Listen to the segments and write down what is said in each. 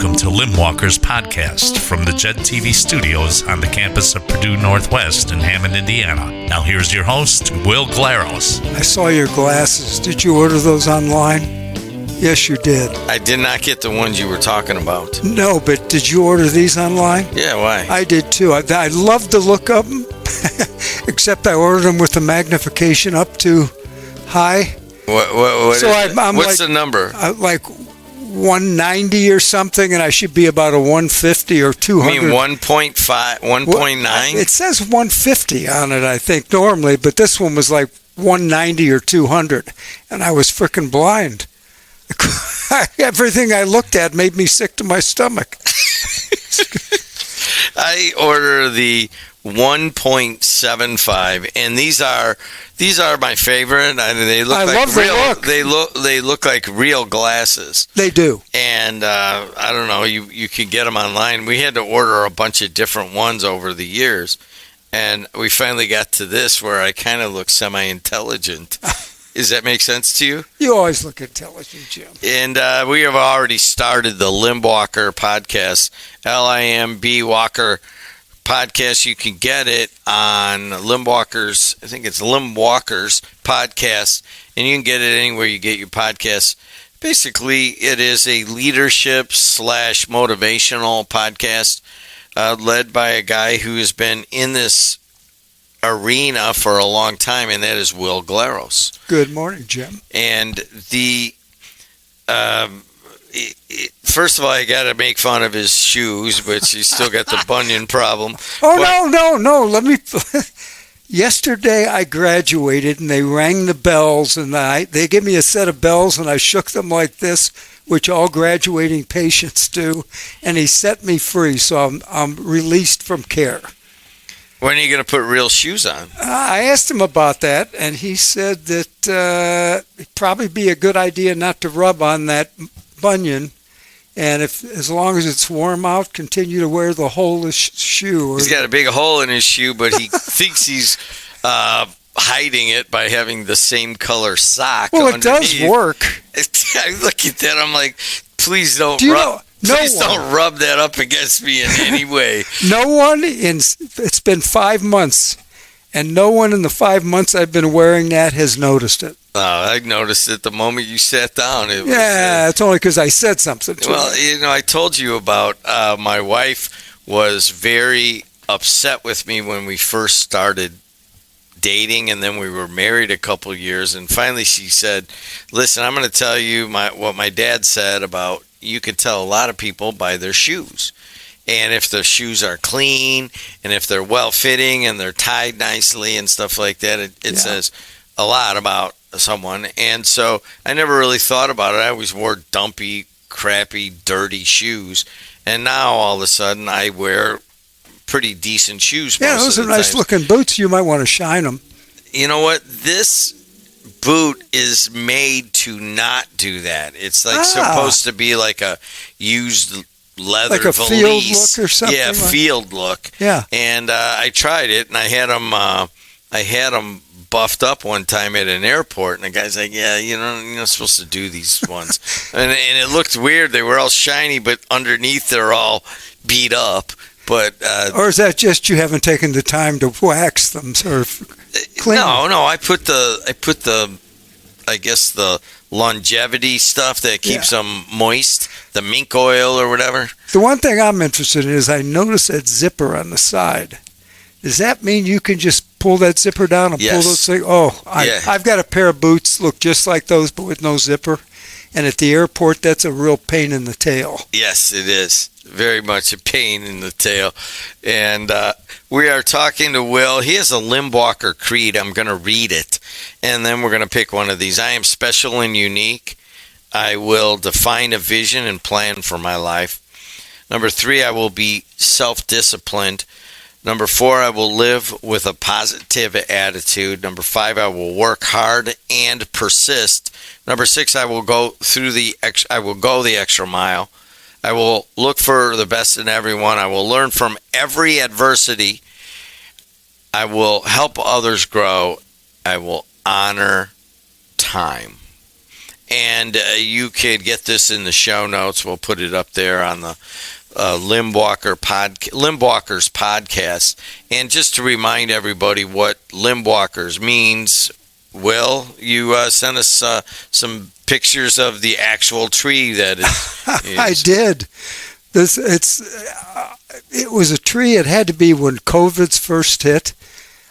Welcome to Limbwalkers podcast from the JED TV studios on the campus of Purdue Northwest in Hammond, Indiana. Now here's your host, Will Glaros. I saw your glasses. Did you order those online? Yes, you did. I did not get the ones you were talking about. No, but did you order these online? Yeah, why? I did too. I love to look up them, except I ordered them with the magnification up to high. What's like, the number? Like 190 or something, and I should be about a 150 or 200. You mean 1.5, 1.9? It says 150 on it, I think, normally, but this one was like 190 or 200, and I was freaking blind. Everything I looked at made me sick to my stomach. I order the 1.75, and these are my favorite. They look They look like real glasses. They do. And I don't know. You can get them online. We had to order a bunch of different ones over the years, and we finally got to this where I kind of look semi-intelligent. Does that make sense to you? You always look intelligent, Jim. And we have already started the Limbwalker podcast, L-I-M-B Walker podcast. You can get it on Limbwalkers. I think it's Limbwalkers podcast, and you can get it anywhere you get your podcasts. Basically, it is a leadership / motivational podcast led by a guy who has been in this arena for a long time, and that is Will Glaros. Good morning, Jim. And the first of all, I got to make fun of his shoes, which he's still got the bunion problem. No. Let me. Yesterday I graduated, and they rang the bells, and they gave me a set of bells, and I shook them like this, which all graduating patients do, and he set me free, so I'm released from care. When are you going to put real shoes on? I asked him about that, and he said that it'd probably be a good idea not to rub on that bunion, and as long as it's warm out, continue to wear the holeless shoe. He's got a big hole in his shoe, but he thinks he's hiding it by having the same color sock. Well, underneath. It does work. I look at that, I'm like, please don't rub. Don't rub that up against me in any way. It's been 5 months, and no one in the 5 months I've been wearing that has noticed it. I noticed it the moment you sat down. It's only because I said something to you. I told you about my wife was very upset with me when we first started dating, and then we were married a couple years, and finally she said, listen, I'm going to tell you what my dad said about you can tell a lot of people by their shoes. And if their shoes are clean, and if they're well-fitting, and they're tied nicely and stuff like that, it says a lot about someone. And so I never really thought about it. I always wore dumpy, crappy, dirty shoes. And now all of a sudden I wear pretty decent shoes most of the time. Yeah, those are nice-looking boots. You might want to shine them. You know what? This boot is made to not do that. It's like supposed to be like a used leather like a valise. Field look or something. Yeah, field look. Yeah. And I tried it, and I had them buffed up one time at an airport, and the guy's like, "Yeah, you're not supposed to do these ones." and it looked weird. They were all shiny, but underneath they're all beat up. But or is that just you haven't taken the time to wax them or clean them? No. I put the I guess the longevity stuff that keeps them moist, the mink oil or whatever. The one thing I'm interested in is I noticed that zipper on the side. Does that mean you can just pull that zipper down and pull those things? I've got a pair of boots look just like those, but with no zipper. And at the airport, that's a real pain in the tail. Yes, it is. Very much a pain in the tail. And we are talking to Will. He has a Limbwalker creed. I'm going to read it, and then we're going to pick one of these. I am special and unique. I will define a vision and plan for my life. Number 3, I will be self-disciplined. Number 4, I will live with a positive attitude. Number 5, I will work hard and persist. Number 6, I will go the extra mile. I will look for the best in everyone. I will learn from every adversity. I will help others grow. I will honor time. And you could get this in the show notes. We'll put it up there on the Limbwalkers podcast. And just to remind everybody what Limbwalkers means, Will, you sent us some pictures of the actual tree that is. I did. It was a tree. It had to be when COVID's first hit.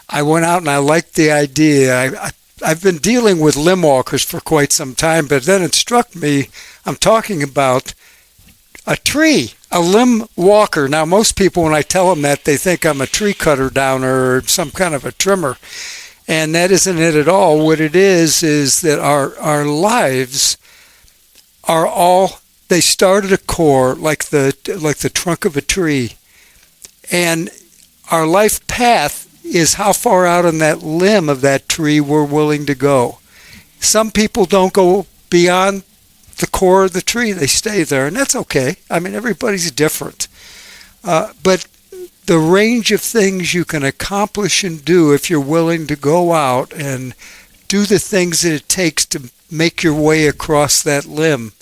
I went out and I liked the idea. I've been dealing with Limbwalkers for quite some time, but then it struck me, I'm talking about a tree, a limb walker. Now, most people, when I tell them that, they think I'm a tree cutter downer or some kind of a trimmer. And that isn't it at all. What it is that our lives are all, they start at a core, like the trunk of a tree. And our life path is how far out on that limb of that tree we're willing to go. Some people don't go beyond the core of the tree. They stay there, and that's okay. I mean, everybody's different. But the range of things you can accomplish and do if you're willing to go out and do the things that it takes to make your way across that limb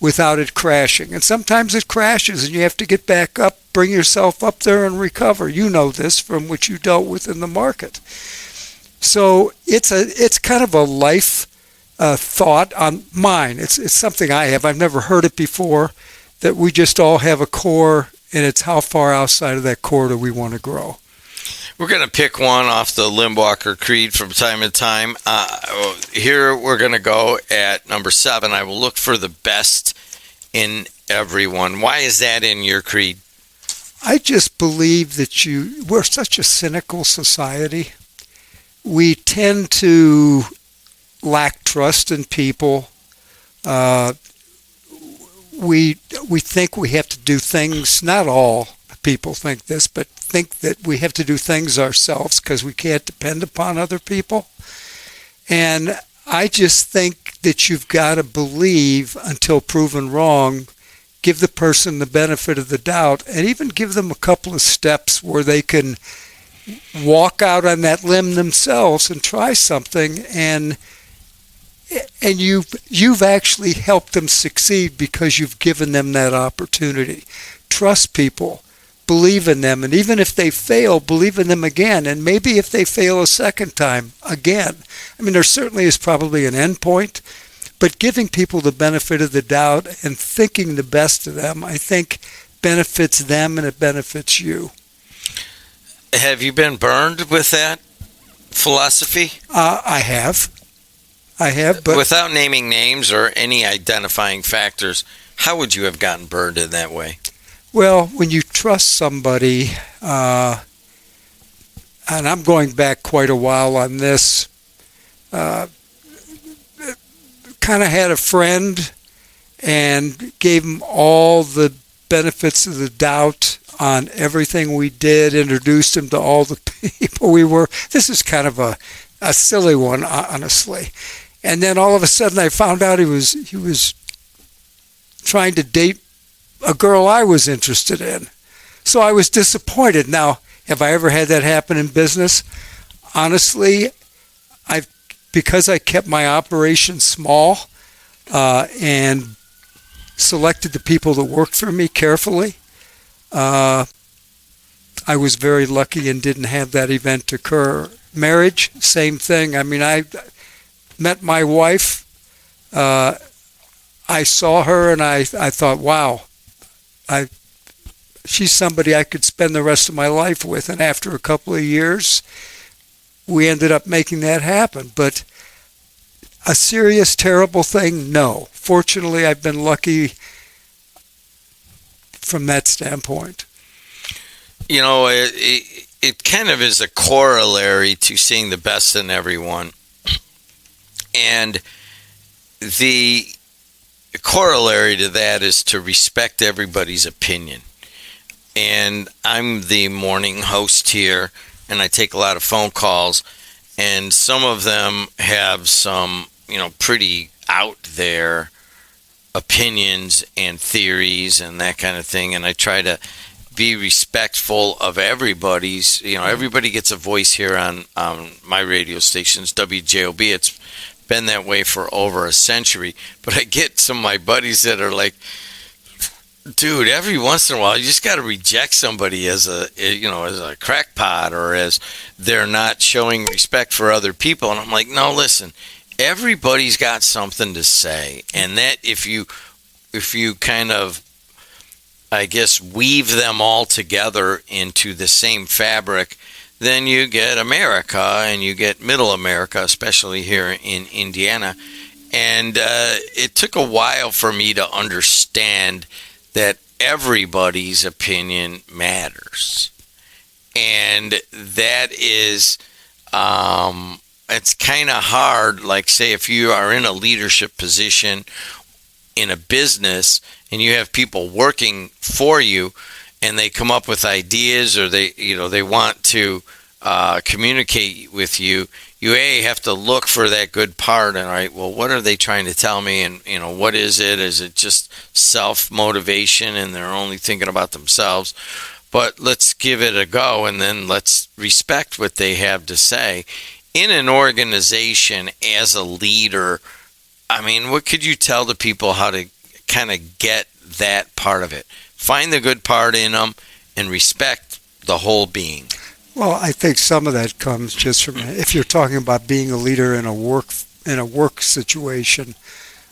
without it crashing. And sometimes it crashes and you have to get back up, bring yourself up there and recover. You know this from what you dealt with in the market. So it's kind of a life thought on mine. It's something I have. I've never heard it before, that we just all have a core, and it's how far outside of that core do we want to grow. We're going to pick one off the Limbwalker Creed from time to time. Here we're going to go at number 7. I will look for the best in everyone. Why is that in your creed? I just believe that we're such a cynical society. We tend to lack trust in people. We think we have to do things, not all people think this, but think that we have to do things ourselves because we can't depend upon other people. And I just think that you've got to believe until proven wrong, give the person the benefit of the doubt, and even give them a couple of steps where they can walk out on that limb themselves and try something, and you've actually helped them succeed because you've given them that opportunity. Trust people, believe in them, and even if they fail, believe in them again, and maybe if they fail a second time, again. I mean, there certainly is probably an end point, but giving people the benefit of the doubt and thinking the best of them, I think benefits them and it benefits you. Have you been burned with that philosophy? I have, but without naming names or any identifying factors, how would you have gotten burned in that way? Well, when you trust somebody, and I'm going back quite a while on this, kind of had a friend and gave him all the benefits of the doubt on everything we did, introduced him to all the people we were. This is kind of a silly one, honestly. And then all of a sudden I found out he was trying to date a girl I was interested in. So I was disappointed. Now, have I ever had that happen in business? Honestly, because I kept my operation small and selected the people that worked for me carefully, I was very lucky and didn't have that event occur. Marriage, same thing. I mean, I met my wife. I saw her and I thought, wow, she's somebody I could spend the rest of my life with. And after a couple of years, we ended up making that happen. But a serious, terrible thing, no. Fortunately, I've been lucky from that standpoint. You know, it kind of is a corollary to seeing the best in everyone. And the corollary to that is to respect everybody's opinion. And I'm the morning host here, and I take a lot of phone calls, and some of them have some, pretty out there opinions and theories and that kind of thing, and I try to be respectful of everybody's. Everybody gets a voice here on my radio stations, WJOB. It's been that way for over a century. But I get some of my buddies that are like, dude, every once in a while you just got to reject somebody as a crackpot, or as they're not showing respect for other people. And I'm like, no, listen, everybody's got something to say, and that if you kind of, I guess, weave them all together into the same fabric, then you get America, and you get Middle America, especially here in Indiana. And it took a while for me to understand that everybody's opinion matters. And that is, it's kind of hard, like, say, if you are in a leadership position in a business and you have people working for you and they come up with ideas, or they want to communicate with you, you have to look for that good part. And, all right, well, what are they trying to tell me? And, what is it? Is it just self-motivation and they're only thinking about themselves? But let's give it a go, and then let's respect what they have to say. In an organization, as a leader, I mean, what could you tell the people how to kind of get that part of it? Find the good part in them and respect the whole being. Well, I think some of that comes just from, if you're talking about being a leader in a work situation.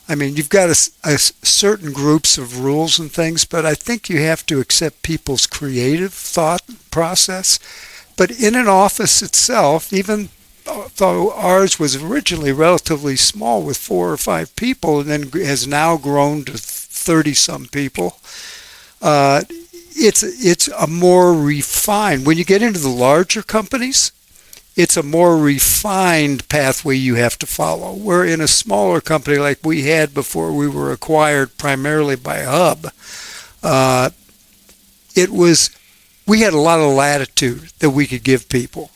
I mean, you've got a certain groups of rules and things, but I think you have to accept people's creative thought process. But in an office itself, even though ours was originally relatively small with 4 or 5 people, and then has now grown to 30-some people, it's a more refined. When you get into the larger companies, it's a more refined pathway you have to follow. Where in a smaller company like we had before we were acquired primarily by Hub, we had a lot of latitude that we could give people.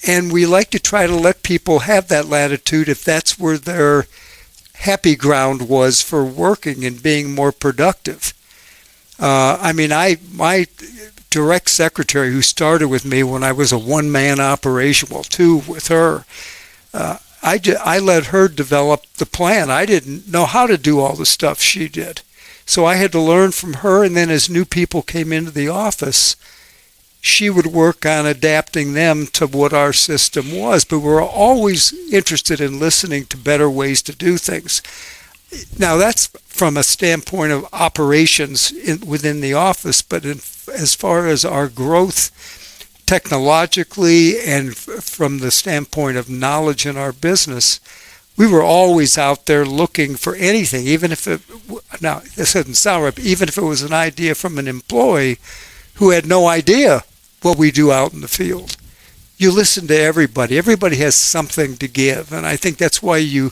And we like to try to let people have that latitude if that's where their happy ground was for working and being more productive. My direct secretary, who started with me when I was a one-man operation, well, 2 with her, I let her develop the plan. I didn't know how to do all the stuff she did. So I had to learn from her, and then as new people came into the office, she would work on adapting them to what our system was. But we're always interested in listening to better ways to do things. Now, that's from a standpoint of operations within the office, but as far as our growth technologically and from the standpoint of knowledge in our business, we were always out there looking for anything, even if now, this doesn't sound right, but even if it was an idea from an employee who had no idea what we do out in the field. You listen to everybody. Everybody has something to give, and I think that's why you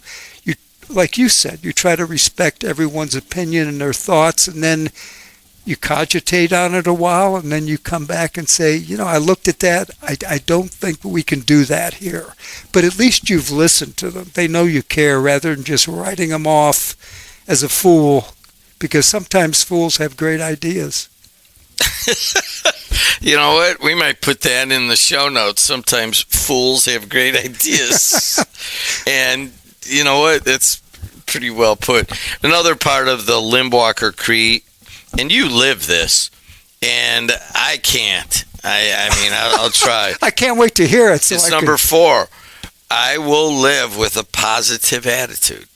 like you said, you try to respect everyone's opinion and their thoughts, and then you cogitate on it a while, and then you come back and say, I looked at that. I don't think we can do that here. But at least you've listened to them. They know you care, rather than just writing them off as a fool, because sometimes fools have great ideas. You know what? We might put that in the show notes. Sometimes fools have great ideas. And you know what? That's pretty well put. Another part of the Limbwalker Creed, and you live this, and I can't. I'll try. I can't wait to hear it. It's number 4. I will live with a positive attitude.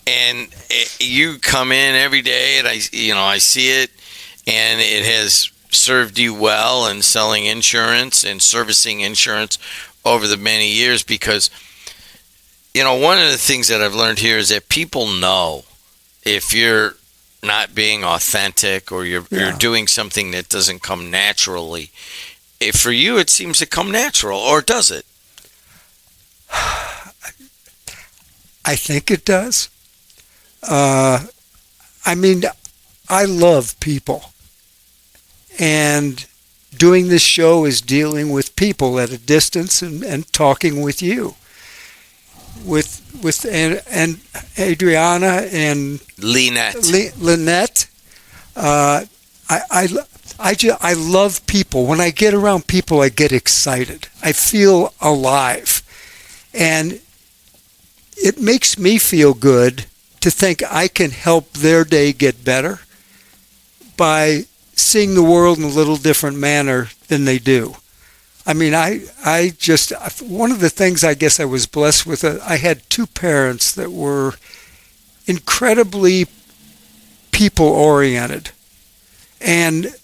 And you come in every day, and I see it, and it has served you well in selling insurance and servicing insurance over the many years, because one of the things that I've learned here is that people know if you're not being authentic, or you're doing something that doesn't come naturally. If for you it seems to come natural, or does it? I think it does. I love people. And doing this show is dealing with people at a distance and talking with you. With Adriana and Lynette. I love people. When I get around people, I get excited. I feel alive. And it makes me feel good to think I can help their day get better by seeing the world in a little different manner than they do. I mean, I just, one of the things I guess I was blessed with, I had two parents that were incredibly people-oriented and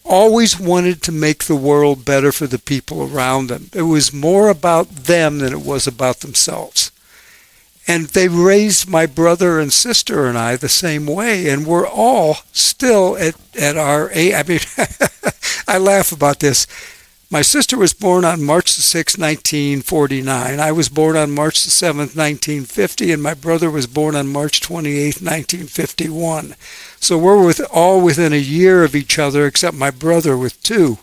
always wanted to make the world better for the people around them. It was more about them than it was about themselves. And they raised my brother and sister and I the same way, and we're all still at our age. I mean, I laugh about this. My sister was born on March the 6th, 1949. I was born on March the 7th, 1950, and my brother was born on March 28th, 1951. So we're all within a year of each other, except my brother with 2.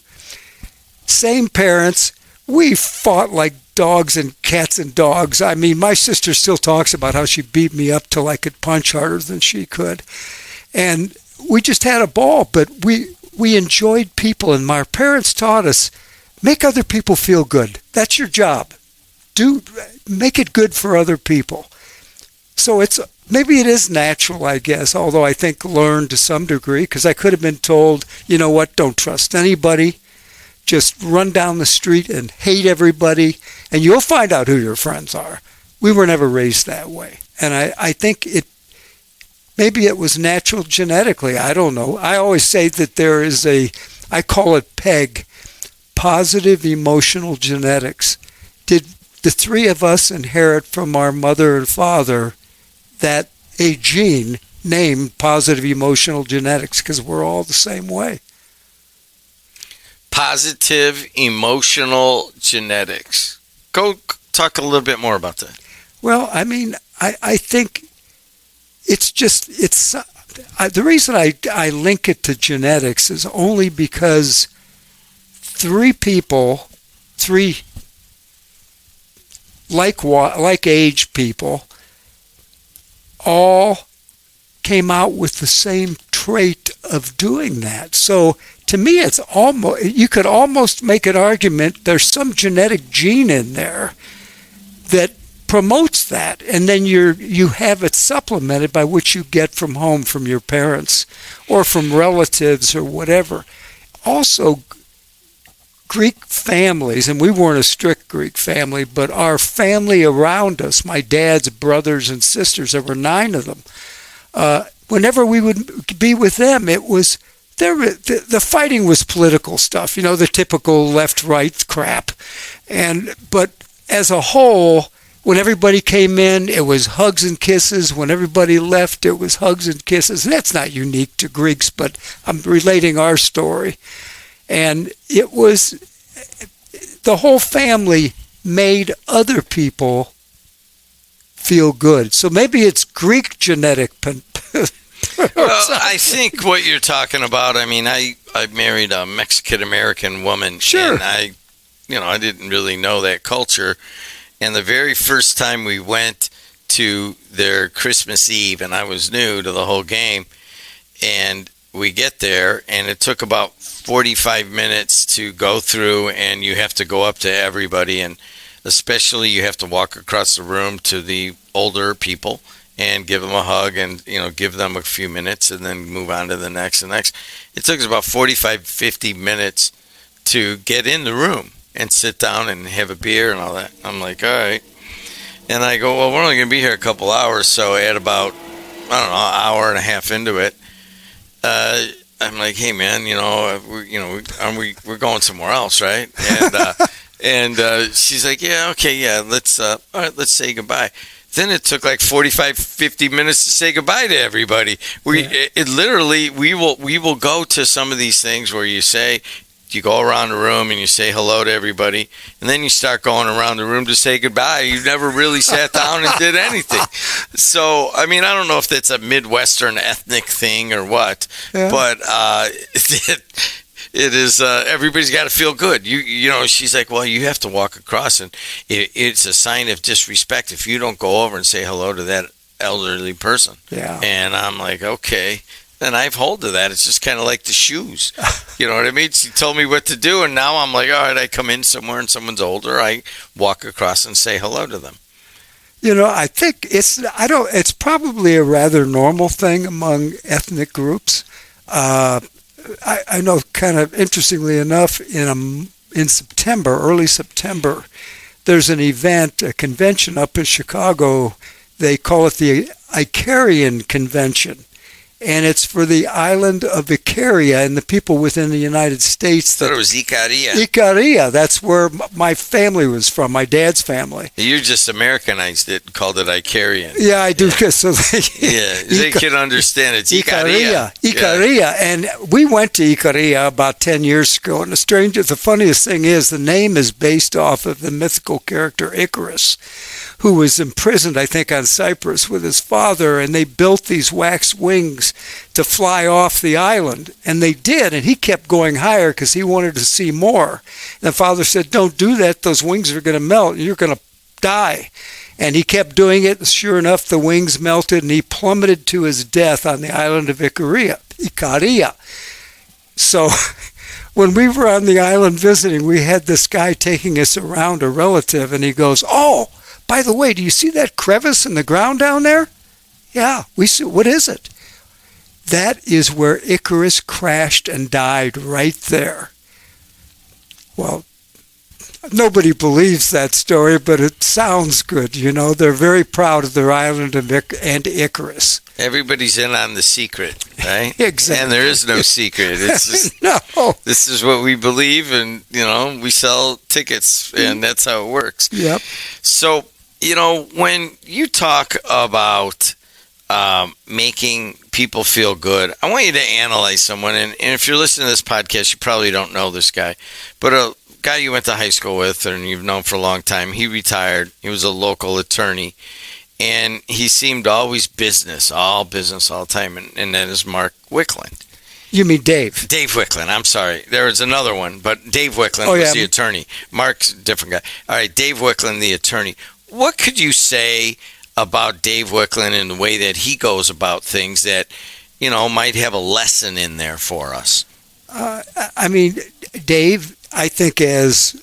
Same parents. We fought like dogs and cats and dogs. I mean, my sister still talks about how she beat me up till I could punch harder than she could. And we just had a ball, but we enjoyed people, and my parents taught us, make other people feel good. That's your job. Make it good for other people. So maybe it is natural, I guess, although I think learned to some degree, because I could have been told, you know what, don't trust anybody. Just run down the street and hate everybody, and you'll find out who your friends are. We were never raised that way. And I think maybe it was natural genetically. I don't know. I always say that there is I call it PEG, positive emotional genetics. Did the 3 of us inherit from our mother and father a gene named positive emotional genetics? Because we're all the same way. Positive emotional genetics. Go talk a little bit more about that. Well, I mean, I think the reason I link it to genetics is only because 3 people, 3 like age people, all came out with the same trait of doing that. So to me, you could almost make an argument there's some genetic gene in there that promotes that, and then you have it supplemented by what you get from home, from your parents or from relatives or whatever. Also, Greek families, and we weren't a strict Greek family, but our family around us, my dad's brothers and sisters, there were 9 of them. Whenever we would be with them, it was the fighting was political stuff, the typical left-right crap. But as a whole, when everybody came in, it was hugs and kisses. When everybody left, it was hugs and kisses. And that's not unique to Greeks, but I'm relating our story. And it was the whole family made other people feel good. So maybe it's Greek genetic. Well, I think what you're talking about, I mean, I married a Mexican-American woman. Sure. And I didn't really know that culture. And the very first time we went to their Christmas Eve, and I was new to the whole game, and we get there, and it took about 45 minutes to go through, and you have to go up to everybody, and especially you have to walk across the room to the older people and give them a hug and, give them a few minutes and then move on to the next and next. It took us about 45, 50 minutes to get in the room and sit down and have a beer and all that. I'm like, all right. And I go, well, we're only going to be here a couple hours. So at about, an hour and a half into it, I'm like, hey, man, we're going somewhere else, right? And she's like, yeah, okay, yeah, all right, let's say goodbye. Then it took like 45, 50 minutes to say goodbye to everybody. We will go to some of these things where you go around the room and you say hello to everybody, and then you start going around the room to say goodbye. You never really sat down and did anything. So, I mean, I don't know if that's a Midwestern ethnic thing or what, but it is. Everybody's got to feel good. She's like, well, you have to walk across, and it's a sign of disrespect if you don't go over and say hello to that elderly person. Yeah. And I'm like, okay. And I've hold to that. It's just kind of like the shoes. You know what I mean? She told me what to do, and now I'm like, all right, I come in somewhere and someone's older, I walk across and say hello to them. I think it's probably a rather normal thing among ethnic groups. I know, kind of interestingly enough, in September, early September, there's an event, a convention up in Chicago. They call it the Icarian Convention. And it's for the island of Icaria and the people within the United States. I thought it was Icaria. Icaria, that's where my family was from, my dad's family. You just Americanized it, called it Icarian. Yeah, I do. Yeah. So They can understand it's Icaria. Icaria. Yeah. And we went to Icaria about 10 years ago. And the funniest thing is the name is based off of the mythical character Icarus, who was imprisoned, I think, on Cyprus with his father, and they built these wax wings to fly off the island. And they did, and he kept going higher because he wanted to see more. And the father said, don't do that. Those wings are going to melt, and you're going to die. And he kept doing it, and sure enough, the wings melted, and he plummeted to his death on the island of Icaria. So when we were on the island visiting, we had this guy taking us around, a relative, and he goes, oh, by the way, do you see that crevice in the ground down there? Yeah, we see. What is it? That is where Icarus crashed and died, right there. Well, nobody believes that story, but it sounds good. They're very proud of their island and Icarus. Everybody's in on the secret, right? Exactly. And there is no secret. It's just, no. This is what we believe, and, we sell tickets, and that's how it works. Yep. So, when you talk about making people feel good, I want you to analyze someone. And if you're listening to this podcast, you probably don't know this guy. But a guy you went to high school with and you've known for a long time, he retired. He was a local attorney. And he seemed always all business all the time. And that is Mark Wickland. You mean Dave? Dave Wickland. I'm sorry. There was another one, but Dave Wickland was the attorney. Mark's a different guy. All right, Dave Wickland, the attorney. What could you say about Dave Wickland and the way that he goes about things that, might have a lesson in there for us? I mean, Dave, I think, as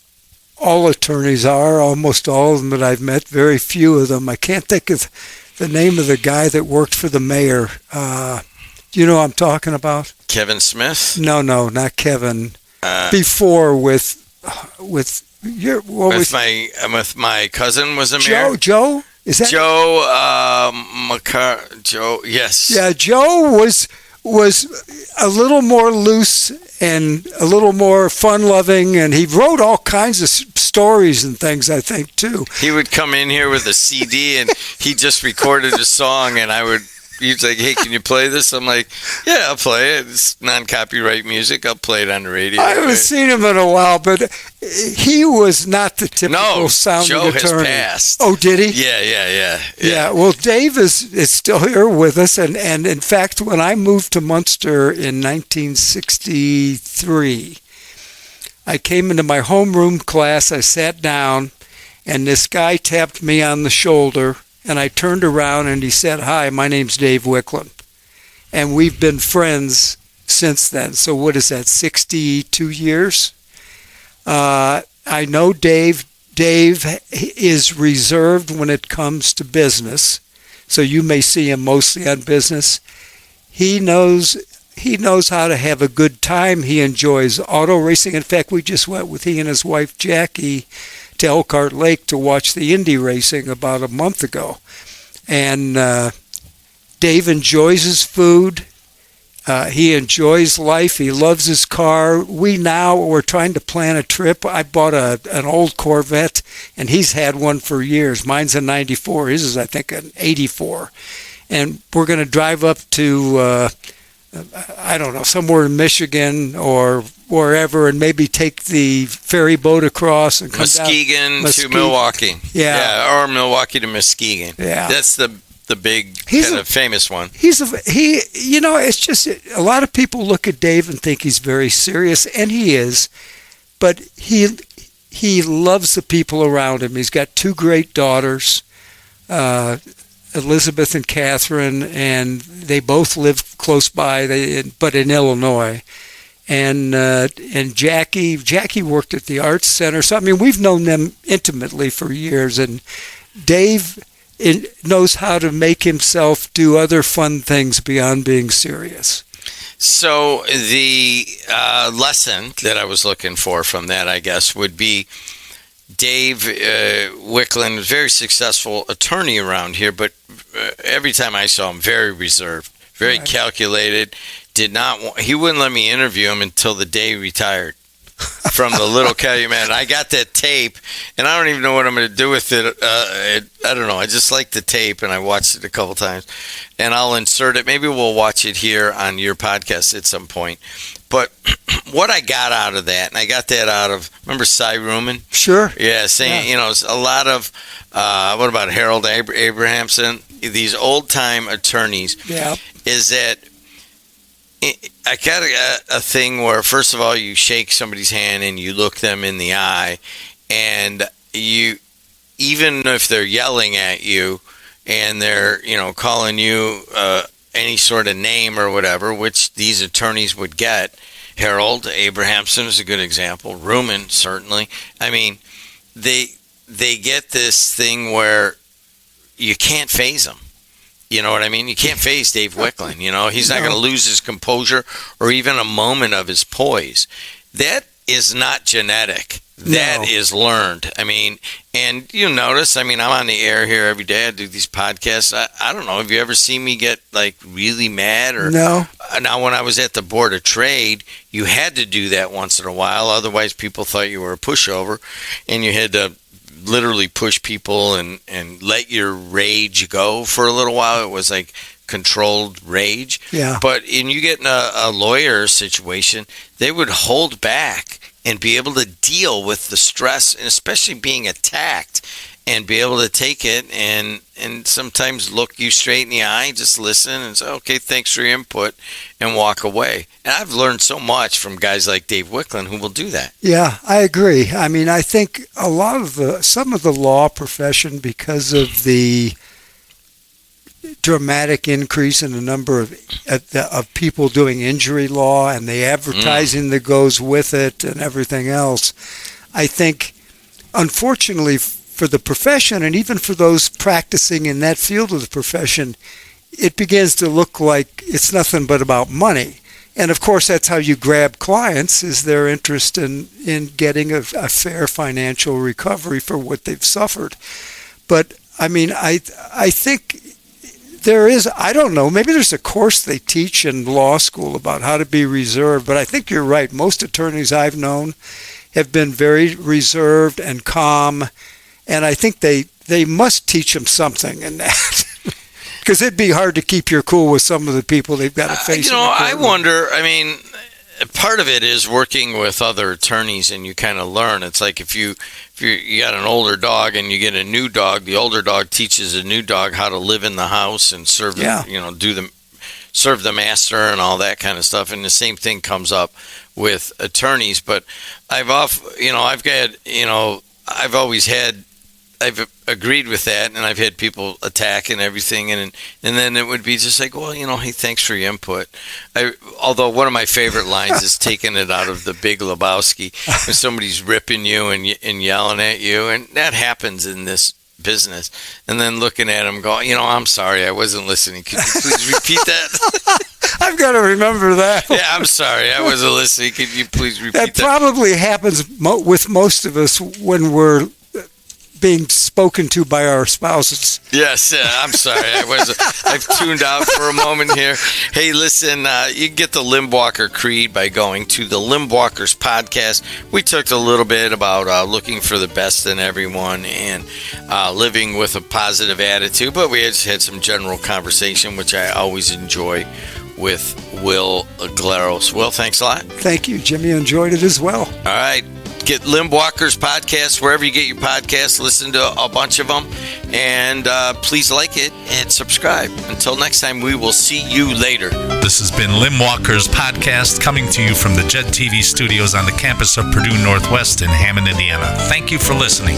all attorneys are, almost all of them that I've met, very few of them. I can't think of the name of the guy that worked for the mayor. Do you know what I'm talking about? Kevin Smith? No, not Kevin. Before with my cousin was a mayor. Joe? Is that Joe? Joe? Yes. Yeah, Joe was a little more loose and a little more fun-loving, and he wrote all kinds of stories and things, I think, too. He would come in here with a CD, and he just recorded a song, and he's like, hey, can you play this? I'm like, yeah, I'll play it. It's non-copyright music. I'll play it on the radio. I haven't seen him in a while, but he was not the typical sounding attorney. Joe has passed. Oh, did he? Yeah. Well, Dave is still here with us, and in fact, when I moved to Munster in 1963, I came into my homeroom class, I sat down, and this guy tapped me on the shoulder, and I turned around and he said, hi, my name's Dave Wickland. And we've been friends since then. So what is that, 62 years? I know Dave. Dave is reserved when it comes to business. So you may see him mostly on business. He knows how to have a good time. He enjoys auto racing. In fact, we just went with he and his wife Jackie to Elkhart Lake to watch the Indy racing about a month ago. And Dave enjoys his food. He enjoys life. He loves his car. We're trying to plan a trip. I bought an old Corvette, and he's had one for years. Mine's a 94. His is, I think, an 84. And we're going to drive up to, I don't know, somewhere in Michigan or wherever, and maybe take the ferry boat across and come Muskegon to Milwaukee. Yeah, or Milwaukee to Muskegon. Yeah, that's the big kind of famous one. It's just a lot of people look at Dave and think he's very serious, and he is, but he loves the people around him. He's got two great daughters, Elizabeth and Catherine, and they both live close by, but in Illinois. And Jackie worked at the Arts Center. So, I mean, we've known them intimately for years. And Dave knows how to make himself do other fun things beyond being serious. So the lesson that I was looking for from that, I guess, would be Dave Wickland, very successful attorney around here, but every time I saw him, very reserved, very calculated. He wouldn't let me interview him until the day he retired from the Little Calumet. I got that tape, and I don't even know what I'm going to do with it. I don't know. I just like the tape, and I watched it a couple times, and I'll insert it. Maybe we'll watch it here on your podcast at some point. But what I got out of that, and I got that out of, remember Cy Ruman? Sure. Yeah, saying, a lot of, what about Harold Abrahamson? These old-time attorneys. Yeah. Is that I got a thing where, first of all, you shake somebody's hand and you look them in the eye, and you, even if they're yelling at you and they're, calling you any sort of name or whatever, which these attorneys would get. Harold Abrahamson is a good example. Ruman, certainly. I mean, they get this thing where you can't phase them. You know what I mean? You can't phase Dave Wickland. He's not going to lose his composure or even a moment of his poise. That is not genetic. That is learned. I mean, and you notice, I'm on the air here every day. I do these podcasts. I don't know. Have you ever seen me get really mad? Or no. Now, when I was at the Board of Trade, you had to do that once in a while. Otherwise, people thought you were a pushover, and you had to literally push people and let your rage go for a little while. It was like controlled rage. Yeah. But when you get in a lawyer situation, they would hold back and be able to deal with the stress, and especially being attacked, and be able to take it and sometimes look you straight in the eye, just listen and say, okay, thanks for your input, and walk away. And I've learned so much from guys like Dave Wickland who will do that. Yeah, I agree. I think a lot of some of the law profession, because of the dramatic increase in the number of people doing injury law and the advertising that goes with it and everything else, I think, unfortunately, for the profession and even for those practicing in that field of the profession, it begins to look like it's nothing but about money. And of course, that's how you grab clients, is their interest in getting a fair financial recovery for what they've suffered. But I think there is, I don't know, maybe there's a course they teach in law school about how to be reserved, but I think you're right. Most attorneys I've known have been very reserved and calm, and I think they must teach them something in that. Because it'd be hard to keep your cool with some of the people they've got to face. I wonder, part of it is working with other attorneys, and you kind of learn. It's like if you got an older dog and you get a new dog, the older dog teaches the new dog how to live in the house and serve serve the master and all that kind of stuff. And the same thing comes up with attorneys. But I've agreed with that, and I've had people attack and everything, and then it would be just like, well, hey, thanks for your input. Although one of my favorite lines is taking it out of The Big Lebowski, when somebody's ripping you and yelling at you, and that happens in this business, and then looking at them going, I'm sorry, I wasn't listening. Could you please repeat that? I've got to remember that. Yeah, I'm sorry, I wasn't listening. Could you please repeat that? That probably happens with most of us when we're being spoken to by our spouses. Yes, I'm sorry. I've tuned out for a moment here. Hey, listen, you can get the Limbwalker Creed by going to the Limbwalkers podcast. We talked a little bit about looking for the best in everyone and living with a positive attitude, but we just had some general conversation, which I always enjoy, with Will Glaros. Will, thanks a lot. Thank you, Jimmy. Enjoyed it as well. All right. Get Limbwalkers podcast wherever you get your podcasts. Listen to a bunch of them, and please like it and subscribe. Until next time, we will see you later. This has been Limbwalkers podcast, coming to you from the JED TV studios on the campus of Purdue Northwest in Hammond, Indiana. Thank you for listening.